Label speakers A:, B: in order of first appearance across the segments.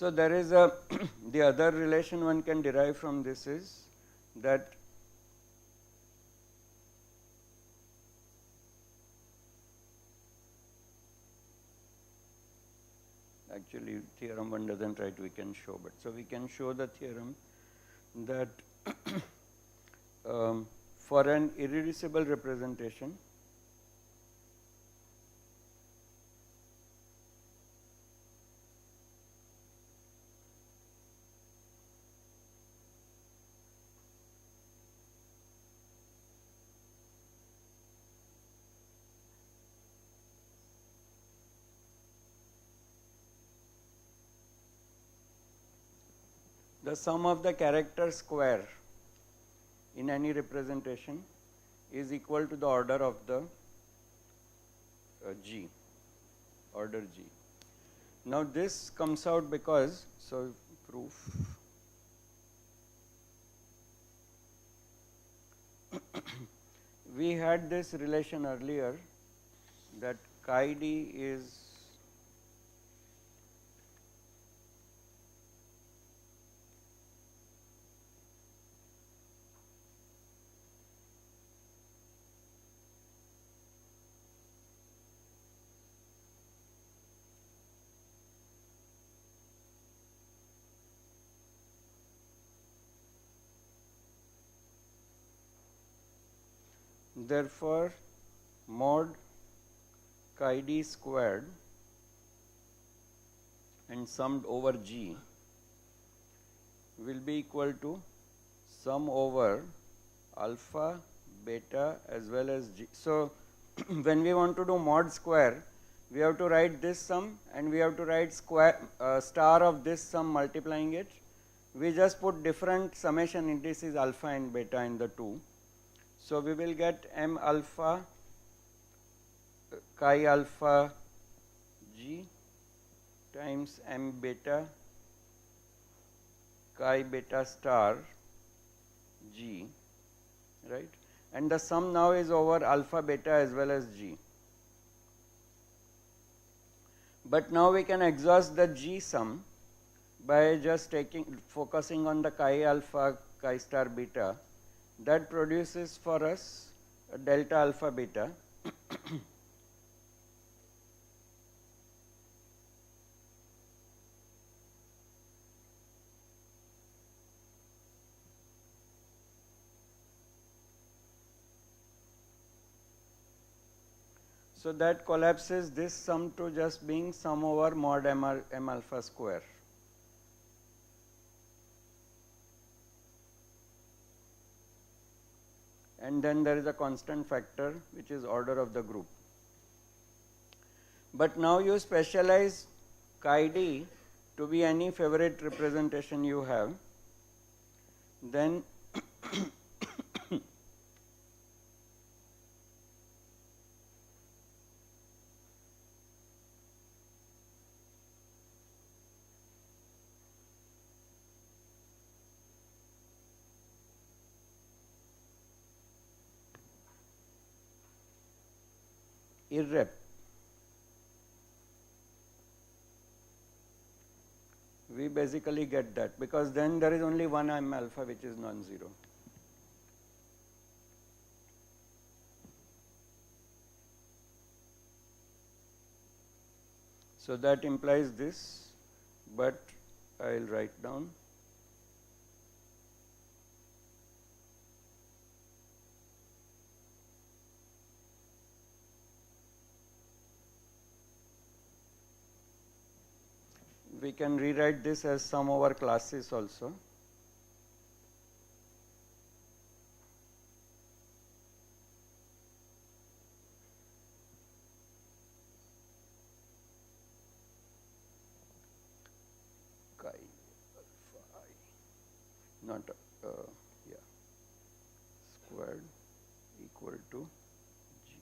A: So there is a the other relation one can derive from this is that actually theorem one doesn't write, we can show, but so we can show the theorem that for an irreducible representation the sum of the character square in any representation is equal to the order of the G, order G. Now this comes out because, so proof we had this relation earlier that chi d is therefore mod chi d squared and summed over G will be equal to sum over alpha, beta as well as G. So when we want to do mod square, we have to write this sum and we have to write square star of this sum multiplying it. We just put different summation indices alpha and beta in the two. So we will get m alpha chi alpha G times m beta chi beta star G, right, and the sum now is over alpha beta as well as G. But now we can exhaust the G sum by just focusing on the chi alpha chi star beta. That produces for us a delta alpha beta so that collapses this sum to just being sum over mod m alpha square. And then there is a constant factor which is order of the group. But now you specialize chi d to be any favorite representation you have, then irrep we basically get that, because then there is only one m alpha which is non-zero. So that implies this, but I will write down we can rewrite this as sum over classes also. Chi alpha I, not yeah, squared equal to G.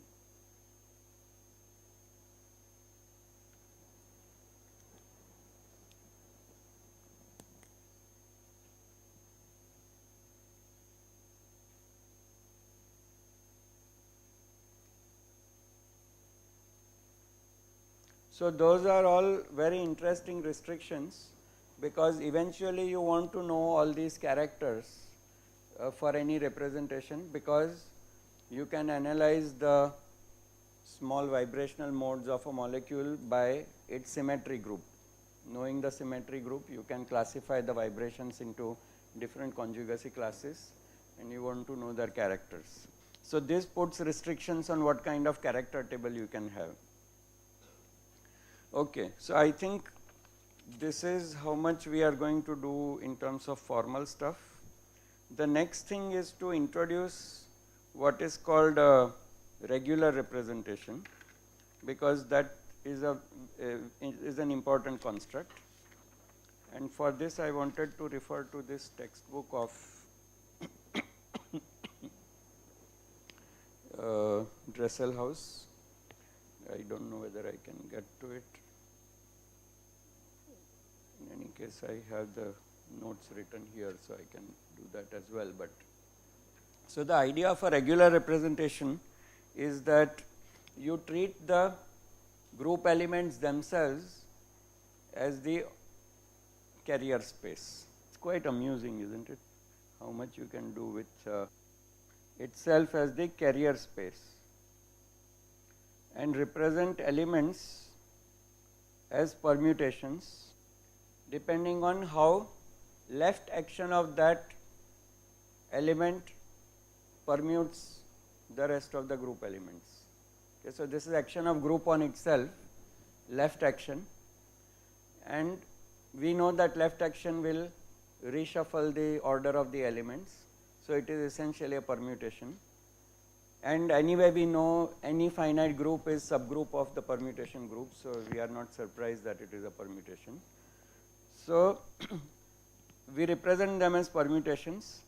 A: So those are all very interesting restrictions, because eventually you want to know all these characters for any representation, because you can analyze the small vibrational modes of a molecule by its symmetry group. Knowing the symmetry group, you can classify the vibrations into different conjugacy classes, and you want to know their characters. So this puts restrictions on what kind of character table you can have. Okay, so I think this is how much we are going to do in terms of formal stuff. The next thing is to introduce what is called a regular representation, because that is an important construct. And for this I wanted to refer to this textbook of Dresselhaus. I don't know whether I can get to it. In any case, I have the notes written here, so I can do that as well. But so the idea of a regular representation is that you treat the group elements themselves as the carrier space. It's quite amusing, isn't it? How much you can do with itself as the carrier space, and represent elements as permutations depending on how left action of that element permutes the rest of the group elements. Okay, so this is action of group on itself, left action, and we know that left action will reshuffle the order of the elements, so it is essentially a permutation. And anyway, we know any finite group is subgroup of the permutation group, so we are not surprised that it is a permutation. So we represent them as permutations,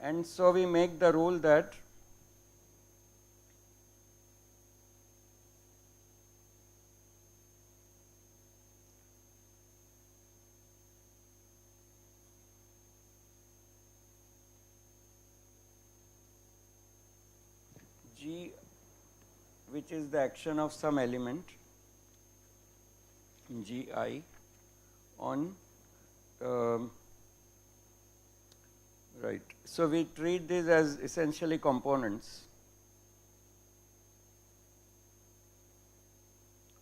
A: and so we make the rule that G, which is the action of some element Gi on right. So we treat these as essentially components.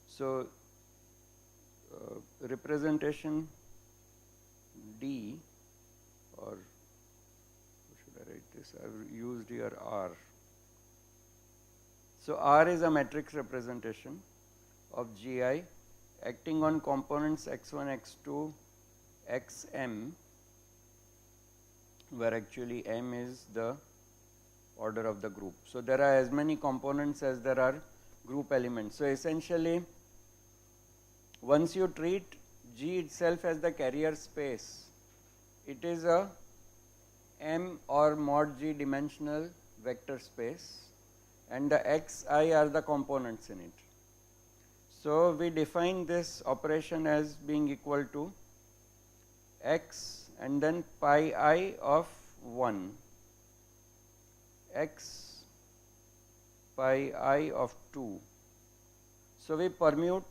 A: So representation D, or how should I write this? I have used here R. So R is a matrix representation of Gi acting on components x1, x2, xm, where actually m is the order of the group. So there are as many components as there are group elements. So essentially, once you treat G itself as the carrier space, it is a m or mod G dimensional vector space, and the xi are the components in it. So we define this operation as being equal to x and then pi I of 1, x pi I of 2. So we permute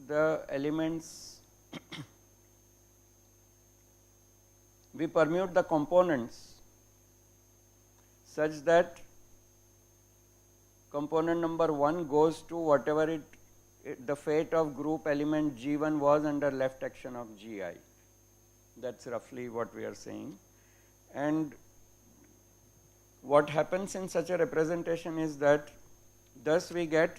A: the elements we permute the components such that component number 1 goes to whatever the fate of group element G1 was under left action of Gi. That's roughly what we are saying. And what happens in such a representation is that thus we get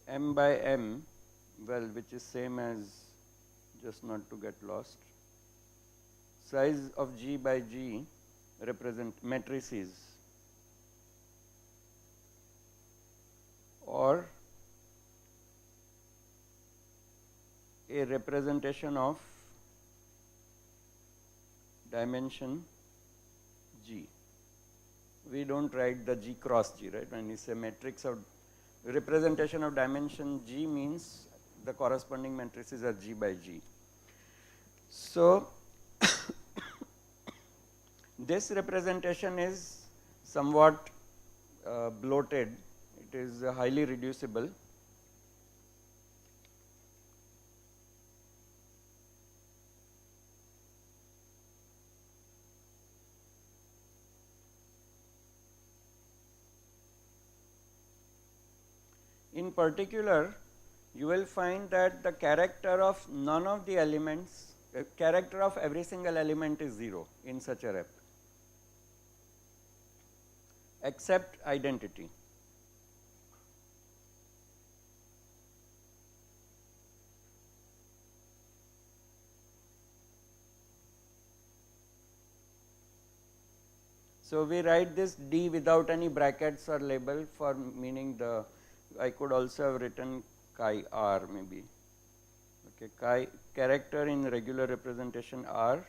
A: m by m, well, which is same as, just not to get lost, size of G by G represent matrices, or a representation of dimension G. We don't write the G cross G, right? When we say matrix of representation of dimension G, means the corresponding matrices are G by G. So this representation is somewhat bloated, it is highly reducible. In particular, you will find that the character of none of the elements, character of every single element is 0 in such a rep, except identity. So we write this D without any brackets or label for meaning the, I could also have written chi R maybe. Okay, chi character in regular representation R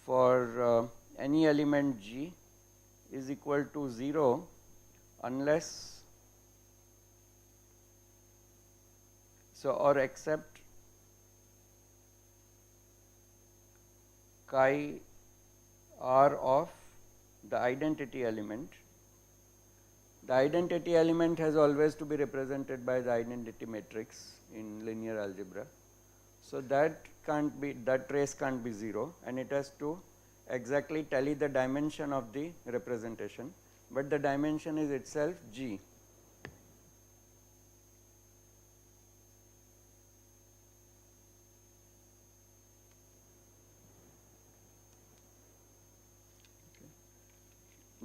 A: for any element G is equal to 0 unless, so or except chi R of the identity element. The identity element has always to be represented by the identity matrix in linear algebra. So that can't be, that trace can't be 0, and it has to exactly tally the dimension of the representation, but the dimension is itself G.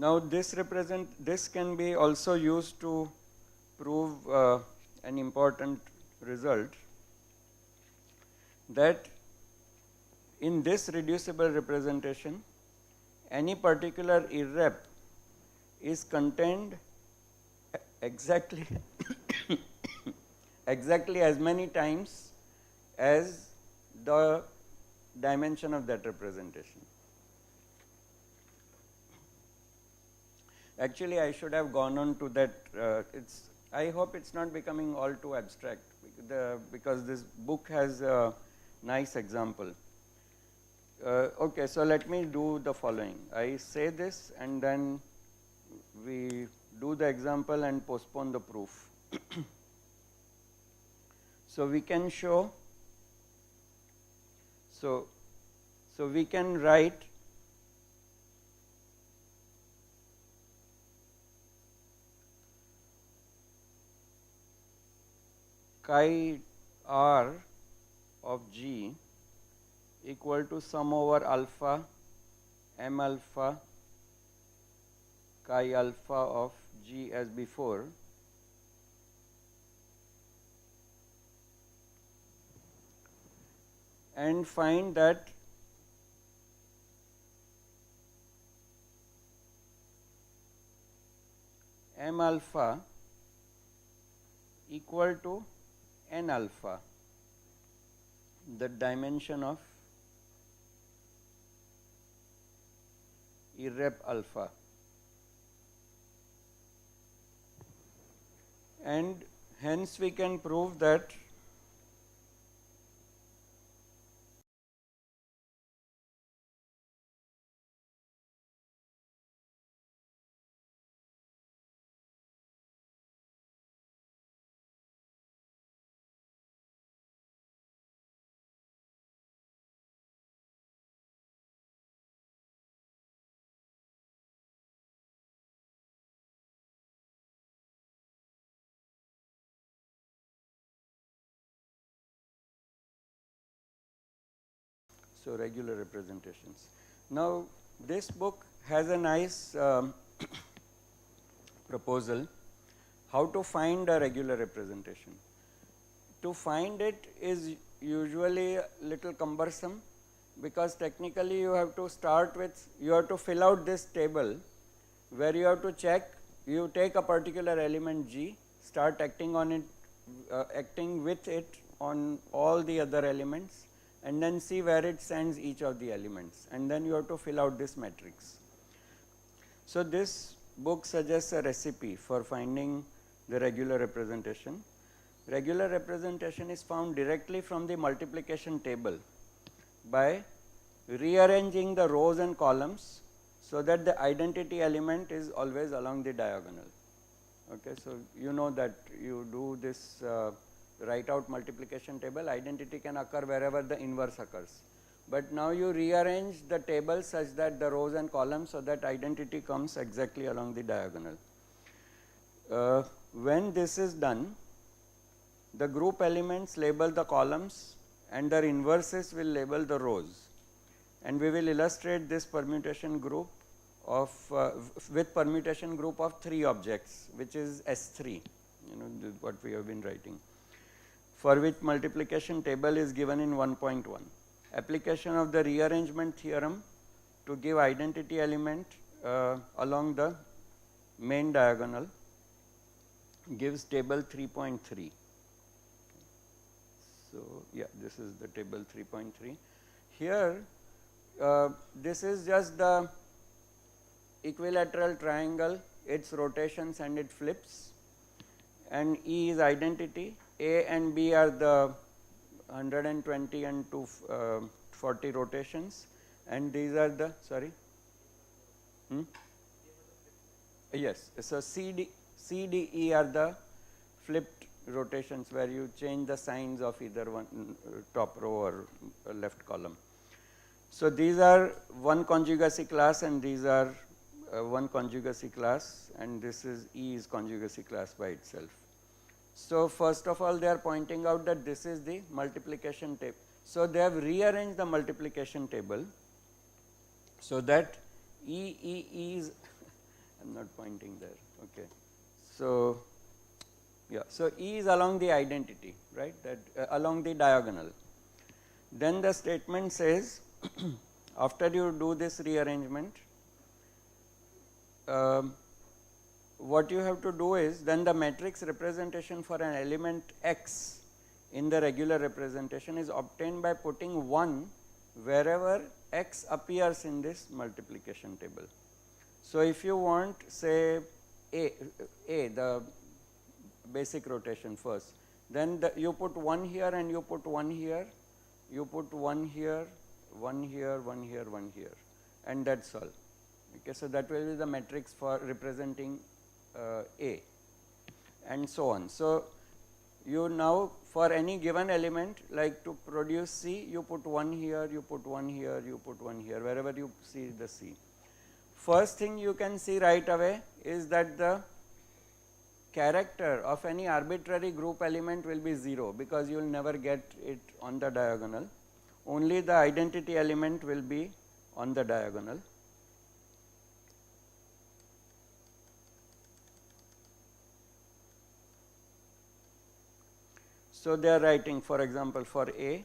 A: Now this can be also used to prove an important result, that in this reducible representation any particular irrep is contained exactly exactly as many times as the dimension of that representation. Actually, I should have gone on to that. I hope it's not becoming all too abstract, because this book has a nice example. Okay, so let me do the following. I say this and then we do the example and postpone the proof. So we can show, so we can write chi R of G equal to sum over alpha m alpha chi alpha of G as before, and find that m alpha equal to n alpha, the dimension of irrep alpha, and hence we can prove that so regular representations. Now this book has a nice proposal how to find a regular representation. To find it is usually a little cumbersome, because technically you have to start with, you have to fill out this table where you have to check, you take a particular element G, start acting on it, acting with it on all the other elements, and then see where it sends each of the elements, and then you have to fill out this matrix. So this book suggests a recipe for finding the regular representation. Regular representation is found directly from the multiplication table by rearranging the rows and columns so that the identity element is always along the diagonal. Okay, so you know that you do this write out multiplication table, identity can occur wherever the inverse occurs. But now you rearrange the table such that the rows and columns so that identity comes exactly along the diagonal. When this is done, the group elements label the columns and their inverses will label the rows, and we will illustrate this permutation group of with permutation group of 3 objects, which is S3, this is what we have been writing, for which multiplication table is given in 1.1. Application of the rearrangement theorem to give identity element along the main diagonal gives table 3.3. So yeah, this is the table 3.3. Here this is just the equilateral triangle, its rotations and its flips, and E is identity, A and B are the 120 and 240 rotations, and these are the, sorry? Yes, so C, D, E are the flipped rotations where you change the signs of either one top row or left column. So these are one conjugacy class and these are one conjugacy class, and this is E is conjugacy class by itself. So first of all, they are pointing out that this is the multiplication table. So they have rearranged the multiplication table so that E is I'm not pointing there, okay. So yeah, so E is along the identity, right, that along the diagonal. Then the statement says after you do this rearrangement, what you have to do is, then the matrix representation for an element X in the regular representation is obtained by putting 1 wherever X appears in this multiplication table. So if you want, say, A the basic rotation first, then you put 1 here and you put 1 here, you put 1 here, 1 here, 1 here, 1 here, and that's all. Okay, so that will be the matrix for representing A, and so on. So you now, for any given element, like to produce C, you put 1 here, you put 1 here, you put 1 here, wherever you see the C. First thing you can see right away is that the character of any arbitrary group element will be 0, because you will never get it on the diagonal. Only the identity element will be on the diagonal. So they are writing, for example, for A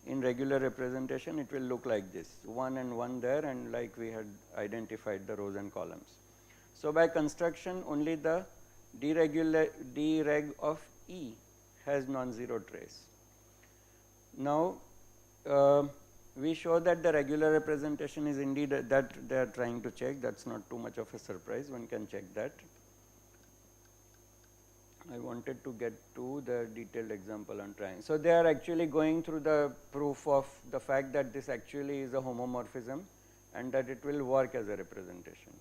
A: in regular representation, it will look like this, 1 and 1 there, and like we had identified the rows and columns. So by construction, only the dereg of E has non-zero trace. Now we show that the regular representation is indeed that they are trying to check. That's not too much of a surprise, one can check that. I wanted to get to the detailed example on trying. So they are actually going through the proof of the fact that this actually is a homomorphism and that it will work as a representation.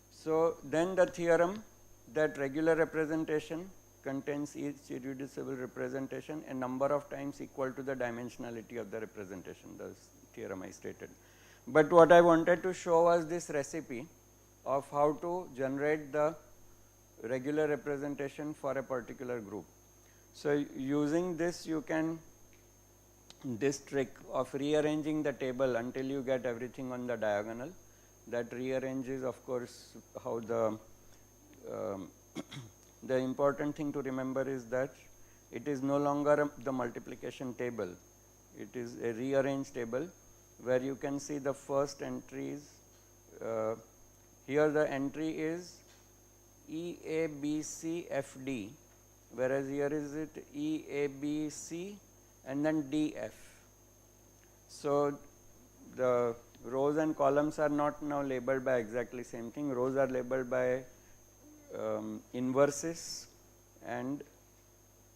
A: So then the theorem that regular representation contains each irreducible representation a number of times equal to the dimensionality of the representation, the theorem I stated. But what I wanted to show was this recipe of how to generate the regular representation for a particular group. So using this, you can, this trick of rearranging the table until you get everything on the diagonal, that rearranges, of course, how the the important thing to remember is that it is no longer the multiplication table, it is a rearranged table where you can see the first entries. Here the entry is EABCFD, whereas here is it EABC and then DF. So the rows and columns are not now labeled by exactly same thing. Rows are labeled by inverses and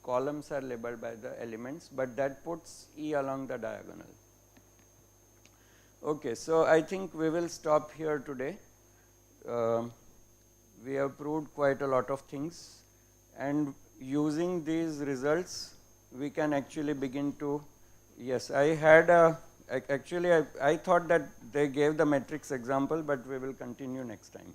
A: columns are labeled by the elements, but that puts E along the diagonal. Okay, so I think we will stop here today. We have proved quite a lot of things, and using these results we can actually begin to, yes, I had a, actually I thought that they gave the matrix example, but we will continue next time.